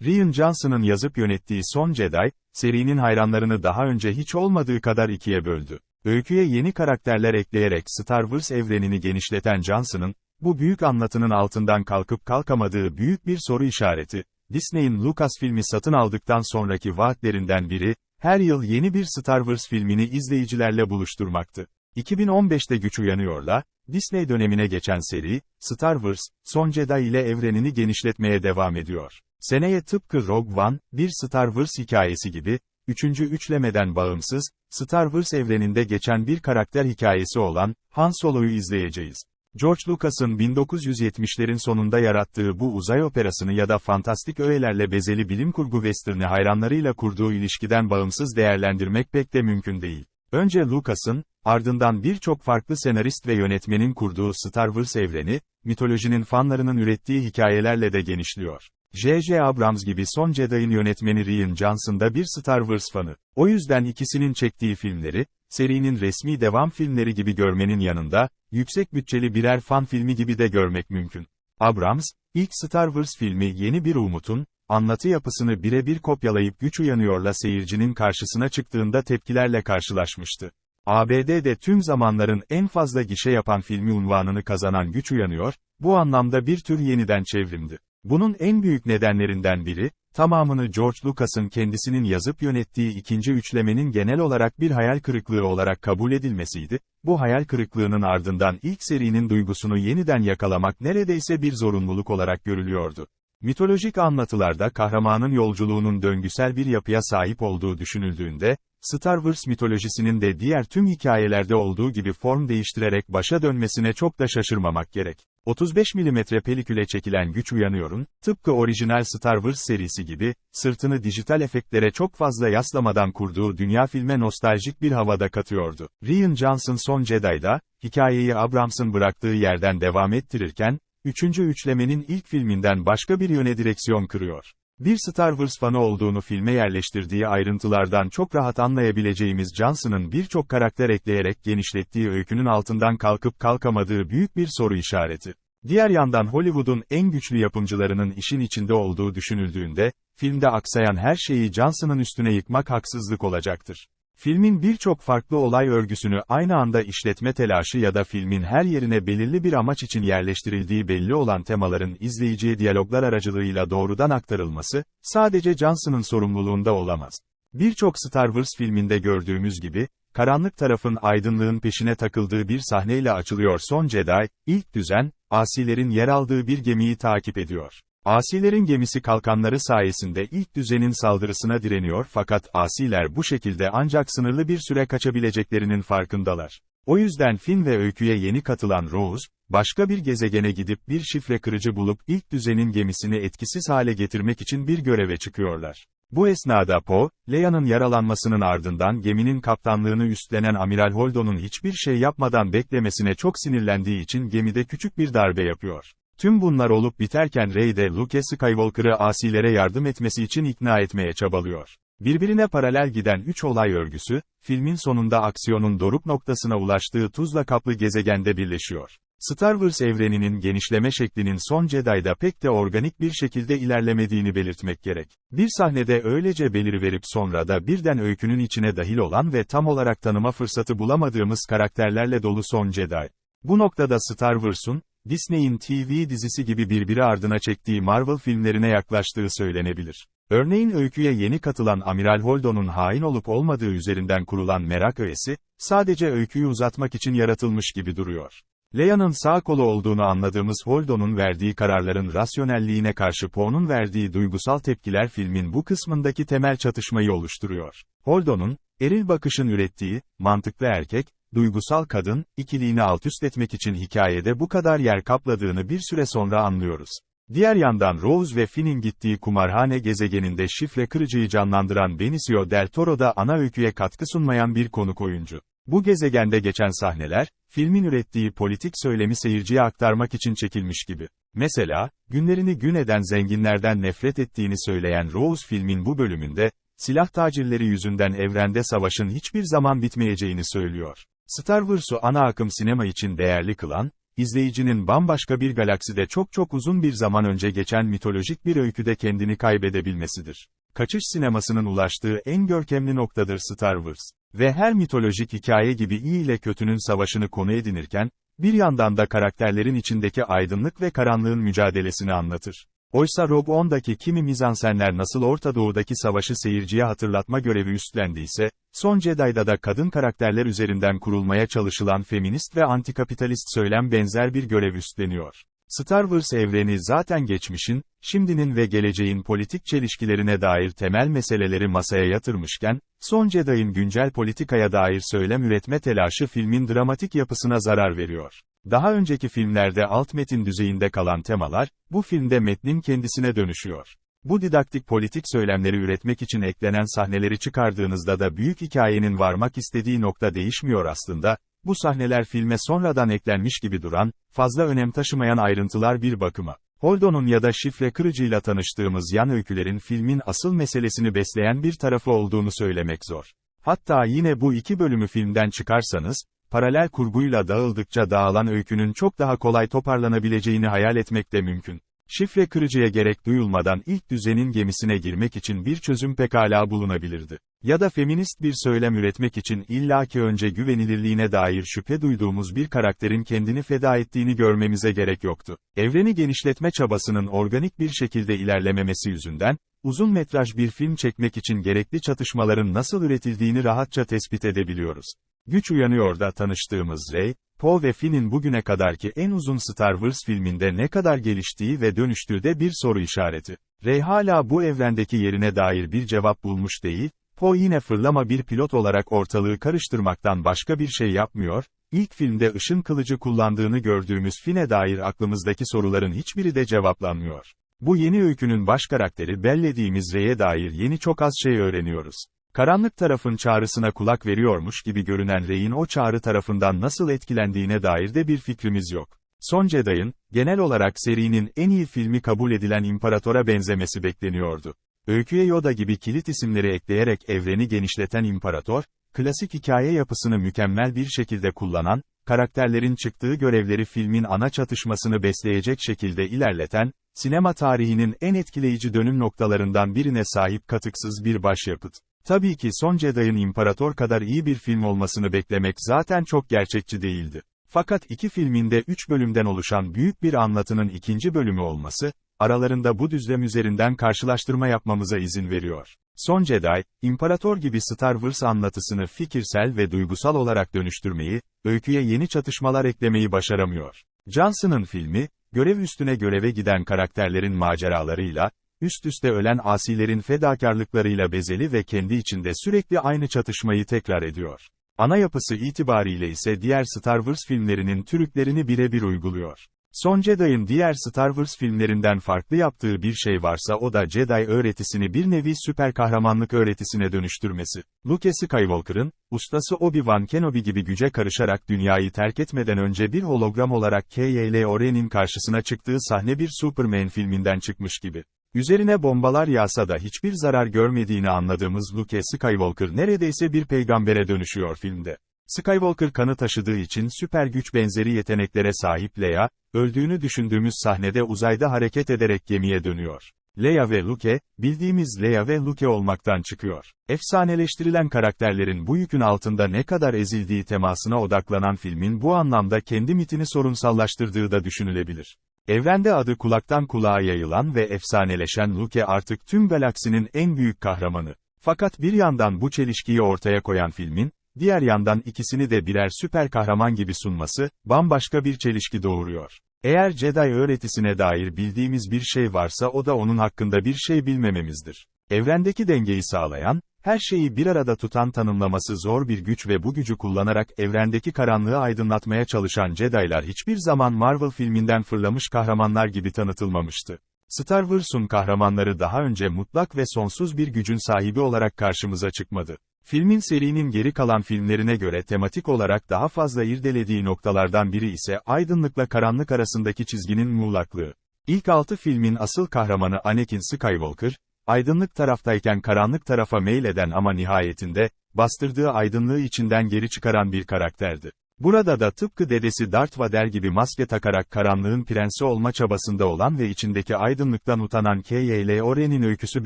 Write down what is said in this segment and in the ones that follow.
Rian Johnson'ın yazıp yönettiği Son Jedi, serinin hayranlarını daha önce hiç olmadığı kadar ikiye böldü. Öyküye yeni karakterler ekleyerek Star Wars evrenini genişleten Johnson'ın, bu büyük anlatının altından kalkıp kalkamadığı büyük bir soru işareti, Disney'in Lucasfilm'i satın aldıktan sonraki vaatlerinden biri, her yıl yeni bir Star Wars filmini izleyicilerle buluşturmaktı. 2015'te Güç Uyanıyor'la, Disney dönemine geçen seri, Star Wars, Son Jedi ile evrenini genişletmeye devam ediyor. Seneye tıpkı Rogue One, bir Star Wars hikayesi gibi, üçüncü üçlemeden bağımsız, Star Wars evreninde geçen bir karakter hikayesi olan, Han Solo'yu izleyeceğiz. George Lucas'ın 1970'lerin sonunda yarattığı bu uzay operasını ya da fantastik öğelerle bezeli bilim kurgu western'i hayranlarıyla kurduğu ilişkiden bağımsız değerlendirmek pek de mümkün değil. Önce Lucas'ın, ardından birçok farklı senarist ve yönetmenin kurduğu Star Wars evreni, mitolojinin fanlarının ürettiği hikayelerle de genişliyor. J.J. Abrams gibi Son Jedi'in yönetmeni Rian Johnson da bir Star Wars fanı. O yüzden ikisinin çektiği filmleri, serinin resmi devam filmleri gibi görmenin yanında, yüksek bütçeli birer fan filmi gibi de görmek mümkün. Abrams, ilk Star Wars filmi yeni bir umutun, anlatı yapısını birebir kopyalayıp Güç Uyanıyor'la seyircinin karşısına çıktığında tepkilerle karşılaşmıştı. ABD'de tüm zamanların en fazla gişe yapan filmi unvanını kazanan Güç Uyanıyor, bu anlamda bir tür yeniden çevrimdi. Bunun en büyük nedenlerinden biri, tamamını George Lucas'ın kendisinin yazıp yönettiği ikinci üçlemenin genel olarak bir hayal kırıklığı olarak kabul edilmesiydi. Bu hayal kırıklığının ardından ilk serinin duygusunu yeniden yakalamak neredeyse bir zorunluluk olarak görülüyordu. Mitolojik anlatılarda kahramanın yolculuğunun döngüsel bir yapıya sahip olduğu düşünüldüğünde, Star Wars mitolojisinin de diğer tüm hikayelerde olduğu gibi form değiştirerek başa dönmesine çok da şaşırmamak gerek. 35 mm peliküle çekilen Güç Uyanıyor'un, tıpkı orijinal Star Wars serisi gibi, sırtını dijital efektlere çok fazla yaslamadan kurduğu dünya filme nostaljik bir havada katıyordu. Rian Johnson Son Jedi'da, hikayeyi Abrams'ın bıraktığı yerden devam ettirirken, üçüncü üçlemenin ilk filminden başka bir yöne direksiyon kırıyor. Bir Star Wars fanı olduğunu filme yerleştirdiği ayrıntılardan çok rahat anlayabileceğimiz Johnson'ın birçok karakter ekleyerek genişlettiği öykünün altından kalkıp kalkamadığı büyük bir soru işareti. Diğer yandan Hollywood'un en güçlü yapımcılarının işin içinde olduğu düşünüldüğünde, filmde aksayan her şeyi Johnson'ın üstüne yıkmak haksızlık olacaktır. Filmin birçok farklı olay örgüsünü aynı anda işletme telaşı ya da filmin her yerine belirli bir amaç için yerleştirildiği belli olan temaların izleyiciye diyaloglar aracılığıyla doğrudan aktarılması, sadece Johnson'ın sorumluluğunda olamaz. Birçok Star Wars filminde gördüğümüz gibi, karanlık tarafın aydınlığın peşine takıldığı bir sahneyle açılıyor Son Jedi, ilk düzen, asilerin yer aldığı bir gemiyi takip ediyor. Asilerin gemisi kalkanları sayesinde ilk düzenin saldırısına direniyor fakat asiler bu şekilde ancak sınırlı bir süre kaçabileceklerinin farkındalar. O yüzden film ve öyküye yeni katılan Rose, başka bir gezegene gidip bir şifre kırıcı bulup ilk düzenin gemisini etkisiz hale getirmek için bir göreve çıkıyorlar. Bu esnada Poe, Leia'nın yaralanmasının ardından geminin kaptanlığını üstlenen Amiral Holdo'nun hiçbir şey yapmadan beklemesine çok sinirlendiği için gemide küçük bir darbe yapıyor. Tüm bunlar olup biterken Rey de Luke Skywalker'ı asilere yardım etmesi için ikna etmeye çabalıyor. Birbirine paralel giden üç olay örgüsü, filmin sonunda aksiyonun doruk noktasına ulaştığı tuzla kaplı gezegende birleşiyor. Star Wars evreninin genişleme şeklinin Son Jedi'da pek de organik bir şekilde ilerlemediğini belirtmek gerek. Bir sahnede öylece beliriverip sonra da birden öykünün içine dahil olan ve tam olarak tanıma fırsatı bulamadığımız karakterlerle dolu Son Jedi. Bu noktada Star Wars'un, Disney'in TV dizisi gibi birbiri ardına çektiği Marvel filmlerine yaklaştığı söylenebilir. Örneğin öyküye yeni katılan Amiral Holdo'nun hain olup olmadığı üzerinden kurulan merak öğesi, sadece öyküyü uzatmak için yaratılmış gibi duruyor. Leia'nın sağ kolu olduğunu anladığımız Holdo'nun verdiği kararların rasyonelliğine karşı Poe'nun verdiği duygusal tepkiler filmin bu kısmındaki temel çatışmayı oluşturuyor. Holdo'nun, eril bakışın ürettiği, mantıklı erkek, duygusal kadın, ikiliğini altüst etmek için hikayede bu kadar yer kapladığını bir süre sonra anlıyoruz. Diğer yandan Rose ve Finn'in gittiği kumarhane gezegeninde şifre kırıcıyı canlandıran Benicio del Toro da ana öyküye katkı sunmayan bir konuk oyuncu. Bu gezegende geçen sahneler, filmin ürettiği politik söylemi seyirciye aktarmak için çekilmiş gibi. Mesela, günlerini gün eden zenginlerden nefret ettiğini söyleyen Rose filmin bu bölümünde, silah tacirleri yüzünden evrende savaşın hiçbir zaman bitmeyeceğini söylüyor. Star Wars'u ana akım sinema için değerli kılan, izleyicinin bambaşka bir galakside çok çok uzun bir zaman önce geçen mitolojik bir öyküde kendini kaybedebilmesidir. Kaçış sinemasının ulaştığı en görkemli noktadır Star Wars. Ve her mitolojik hikaye gibi iyi ile kötünün savaşını konu edinirken, bir yandan da karakterlerin içindeki aydınlık ve karanlığın mücadelesini anlatır. Oysa Rogue One'daki kimi mizansenler nasıl Orta Doğu'daki savaşı seyirciye hatırlatma görevi üstlendiyse, Son Jedi'da da kadın karakterler üzerinden kurulmaya çalışılan feminist ve antikapitalist söylem benzer bir görev üstleniyor. Star Wars evreni zaten geçmişin, şimdinin ve geleceğin politik çelişkilerine dair temel meseleleri masaya yatırmışken, Son Jedi'ın güncel politikaya dair söylem üretme telaşı filmin dramatik yapısına zarar veriyor. Daha önceki filmlerde alt metin düzeyinde kalan temalar, bu filmde metnin kendisine dönüşüyor. Bu didaktik politik söylemleri üretmek için eklenen sahneleri çıkardığınızda da büyük hikayenin varmak istediği nokta değişmiyor aslında, bu sahneler filme sonradan eklenmiş gibi duran, fazla önem taşımayan ayrıntılar bir bakıma. Holdo'nun ya da şifre kırıcıyla tanıştığımız yan öykülerin filmin asıl meselesini besleyen bir tarafı olduğunu söylemek zor. Hatta yine bu iki bölümü filmden çıkarsanız, paralel kurguyla dağıldıkça dağılan öykünün çok daha kolay toparlanabileceğini hayal etmek de mümkün. Şifre kırıcıya gerek duyulmadan ilk düzenin gemisine girmek için bir çözüm pekala bulunabilirdi. Ya da feminist bir söylem üretmek için illaki önce güvenilirliğine dair şüphe duyduğumuz bir karakterin kendini feda ettiğini görmemize gerek yoktu. Evreni genişletme çabasının organik bir şekilde ilerlememesi yüzünden, uzun metraj bir film çekmek için gerekli çatışmaların nasıl üretildiğini rahatça tespit edebiliyoruz. Güç uyanıyor da tanıştığımız Rey, Poe ve Finn'in bugüne kadarki en uzun Star Wars filminde ne kadar geliştiği ve dönüştüğü de bir soru işareti. Rey hala bu evrendeki yerine dair bir cevap bulmuş değil, Poe yine fırlama bir pilot olarak ortalığı karıştırmaktan başka bir şey yapmıyor, ilk filmde ışın kılıcı kullandığını gördüğümüz Finn'e dair aklımızdaki soruların hiçbiri de cevaplanmıyor. Bu yeni öykünün baş karakteri bellediğimiz Rey'e dair yeni çok az şey öğreniyoruz. Karanlık tarafın çağrısına kulak veriyormuş gibi görünen Rey'in o çağrı tarafından nasıl etkilendiğine dair de bir fikrimiz yok. Son Jedi'ın, genel olarak serinin en iyi filmi kabul edilen İmparator'a benzemesi bekleniyordu. Öyküye Yoda gibi kilit isimleri ekleyerek evreni genişleten İmparator, klasik hikaye yapısını mükemmel bir şekilde kullanan, karakterlerin çıktığı görevleri filmin ana çatışmasını besleyecek şekilde ilerleten, sinema tarihinin en etkileyici dönüm noktalarından birine sahip katıksız bir başyapıt. Tabii ki Son Jedi'ın İmparator kadar iyi bir film olmasını beklemek zaten çok gerçekçi değildi. Fakat iki filminde 3 bölümden oluşan büyük bir anlatının ikinci bölümü olması, aralarında bu düzlem üzerinden karşılaştırma yapmamıza izin veriyor. Son Jedi, İmparator gibi Star Wars anlatısını fikirsel ve duygusal olarak dönüştürmeyi, öyküye yeni çatışmalar eklemeyi başaramıyor. Johnson'ın filmi, görev üstüne göreve giden karakterlerin maceralarıyla, üst üste ölen asilerin fedakarlıklarıyla bezeli ve kendi içinde sürekli aynı çatışmayı tekrar ediyor. Ana yapısı itibariyle ise diğer Star Wars filmlerinin trüklerini birebir uyguluyor. Son Jedi'ın diğer Star Wars filmlerinden farklı yaptığı bir şey varsa o da Jedi öğretisini bir nevi süper kahramanlık öğretisine dönüştürmesi. Luke Skywalker'ın, ustası Obi-Wan Kenobi gibi güce karışarak dünyayı terk etmeden önce bir hologram olarak Kylo Ren'in karşısına çıktığı sahne bir Superman filminden çıkmış gibi. Üzerine bombalar yağsa da hiçbir zarar görmediğini anladığımız Luke Skywalker neredeyse bir peygambere dönüşüyor filmde. Skywalker kanı taşıdığı için süper güç benzeri yeteneklere sahip Leia, öldüğünü düşündüğümüz sahnede uzayda hareket ederek gemiye dönüyor. Leia ve Luke, bildiğimiz Leia ve Luke olmaktan çıkıyor. Efsaneleştirilen karakterlerin bu yükün altında ne kadar ezildiği temasına odaklanan filmin bu anlamda kendi mitini sorunsallaştırdığı da düşünülebilir. Evrende adı kulaktan kulağa yayılan ve efsaneleşen Luke artık tüm galaksinin en büyük kahramanı. Fakat bir yandan bu çelişkiyi ortaya koyan filmin, diğer yandan ikisini de birer süper kahraman gibi sunması, bambaşka bir çelişki doğuruyor. Eğer Jedi öğretisine dair bildiğimiz bir şey varsa o da onun hakkında bir şey bilmememizdir. Evrendeki dengeyi sağlayan, her şeyi bir arada tutan tanımlaması zor bir güç ve bu gücü kullanarak evrendeki karanlığı aydınlatmaya çalışan Jedi'lar hiçbir zaman Marvel filminden fırlamış kahramanlar gibi tanıtılmamıştı. Star Wars'un kahramanları daha önce mutlak ve sonsuz bir gücün sahibi olarak karşımıza çıkmadı. Filmin serinin geri kalan filmlerine göre tematik olarak daha fazla irdelediği noktalardan biri ise aydınlıkla karanlık arasındaki çizginin muğlaklığı. İlk 6 filmin asıl kahramanı Anakin Skywalker, aydınlık taraftayken karanlık tarafa meyleden ama nihayetinde, bastırdığı aydınlığı içinden geri çıkaran bir karakterdi. Burada da tıpkı dedesi Darth Vader gibi maske takarak karanlığın prensi olma çabasında olan ve içindeki aydınlıktan utanan Kylo Ren'in öyküsü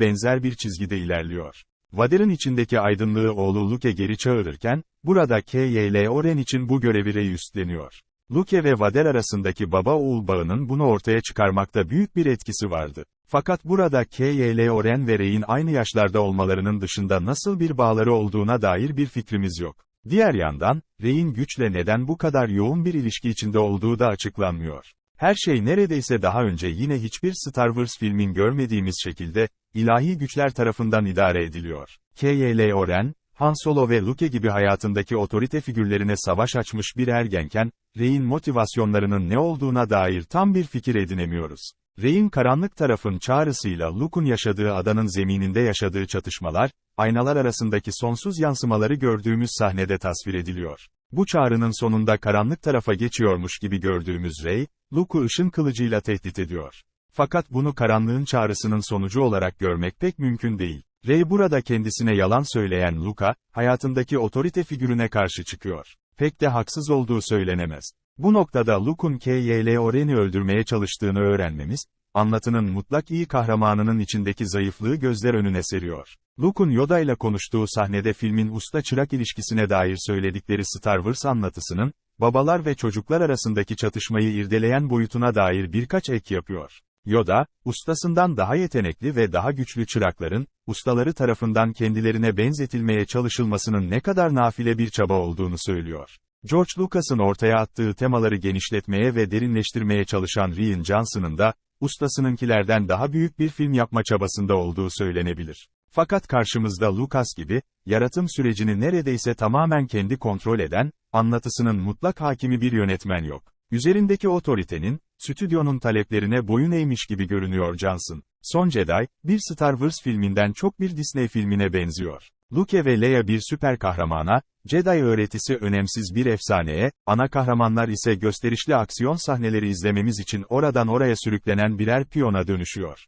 benzer bir çizgide ilerliyor. Vader'in içindeki aydınlığı oğlu Luke geri çağırırken, burada Kylo Ren için bu görevi Rey üstleniyor. Luke ve Vader arasındaki baba-oğul bağının bunu ortaya çıkarmakta büyük bir etkisi vardı. Fakat burada Kylo Ren ve Rey'in aynı yaşlarda olmalarının dışında nasıl bir bağları olduğuna dair bir fikrimiz yok. Diğer yandan, Rey'in güçle neden bu kadar yoğun bir ilişki içinde olduğu da açıklanmıyor. Her şey neredeyse daha önce yine hiçbir Star Wars filmin görmediğimiz şekilde, ilahi güçler tarafından idare ediliyor. Kylo Ren, Han Solo ve Luke gibi hayatındaki otorite figürlerine savaş açmış bir ergenken, Rey'in motivasyonlarının ne olduğuna dair tam bir fikir edinemiyoruz. Rey'in karanlık tarafın çağrısıyla Luke'un yaşadığı adanın zemininde yaşadığı çatışmalar, aynalar arasındaki sonsuz yansımaları gördüğümüz sahnede tasvir ediliyor. Bu çağrının sonunda karanlık tarafa geçiyormuş gibi gördüğümüz Rey, Luke'u ışın kılıcıyla tehdit ediyor. Fakat bunu karanlığın çağrısının sonucu olarak görmek pek mümkün değil. Rey burada kendisine yalan söyleyen Luke'a, hayatındaki otorite figürüne karşı çıkıyor. Pek de haksız olduğu söylenemez. Bu noktada Luke'un Kylo Ren'i öldürmeye çalıştığını öğrenmemiz, anlatının mutlak iyi kahramanının içindeki zayıflığı gözler önüne seriyor. Luke'un Yoda ile konuştuğu sahnede filmin usta-çırak ilişkisine dair söyledikleri Star Wars anlatısının, babalar ve çocuklar arasındaki çatışmayı irdeleyen boyutuna dair birkaç ek yapıyor. Yoda, ustasından daha yetenekli ve daha güçlü çırakların, ustaları tarafından kendilerine benzetilmeye çalışılmasının ne kadar nafile bir çaba olduğunu söylüyor. George Lucas'ın ortaya attığı temaları genişletmeye ve derinleştirmeye çalışan Rian Johnson'ın da, ustasınınkilerden daha büyük bir film yapma çabasında olduğu söylenebilir. Fakat karşımızda Lucas gibi, yaratım sürecini neredeyse tamamen kendi kontrol eden, anlatısının mutlak hakimi bir yönetmen yok. Üzerindeki otoritenin, stüdyonun taleplerine boyun eğmiş gibi görünüyor Johnson. Son Jedi, bir Star Wars filminden çok bir Disney filmine benziyor. Luke ve Leia bir süper kahramana, Jedi öğretisi önemsiz bir efsaneye, ana kahramanlar ise gösterişli aksiyon sahneleri izlememiz için oradan oraya sürüklenen birer piyona dönüşüyor.